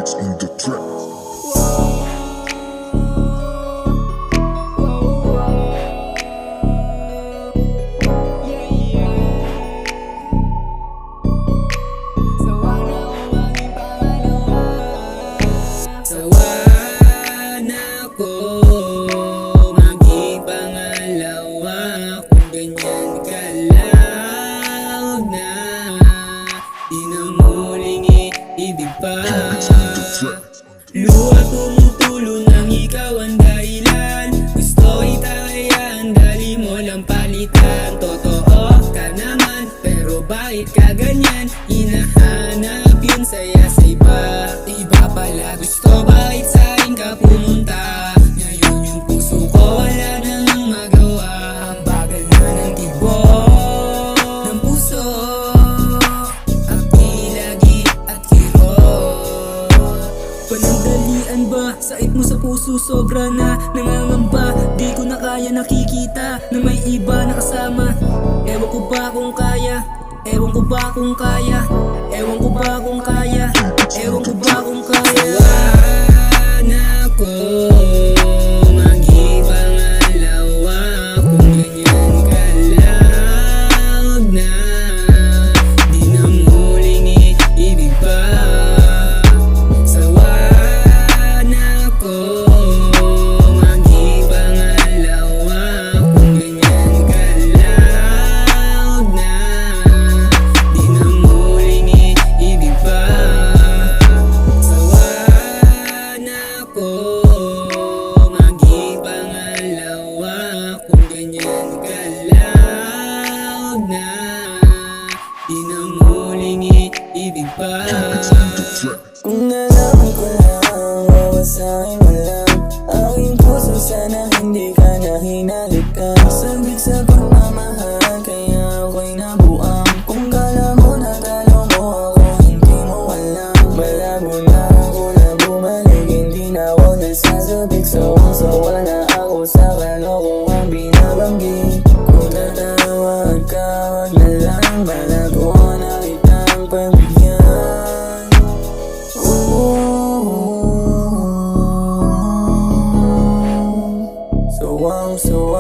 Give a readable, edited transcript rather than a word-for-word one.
beats on the track. Sawa na ko maging pangalawa kung ganyan ka loud na di na muling iibig pa. Luha tumutulo nang ikaw ang dahilan. Gusto kita kaya ang dali mo lang palitan. Totoo ka naman pero bakit ka ganyan? Hinahanap yung saya sa iba. Iba pala gusto, bakit sa'kin ka pumunta? Ngayon yung puso ko wala nang magawa. Ang bagal na ng tibok ng puso, akilagi at kirot. Panandalian ba? Sakit mo sa puso sobra na nangangamba. Di ko na kaya nakikita na may iba na kasama. Ewan ko ba kung kaya? Ewan ko ba kung kaya? Ewan ko ba kung kaya? Ewan ko ba kung kaya? Sawa na ko maging pangalawa kung ganyan ka loud na di na muling iibig pa. Sawa na ko maging pangalawa kung ganyan ka loud na di na muling iibig pa. Sawa na ko maging pangalawa kung ganyan ka loud na di na muling iibig pa. Kung nalaman ko lang, wawasakin mo lang aking puso, sana hindi ka na hinalikan. Sabik sa pagmamahal, kaya ako'y nabuang. Kung kala mo na talo mo ako, hindi mo alam. Malabo na ako na bumalik, hindi na ako nasasabik. Sawang-sawa na ako sa kalokohang binabanggit. Kung natawag ka, wag na lang, malago na kitang pagbigyan. Sawang-sawa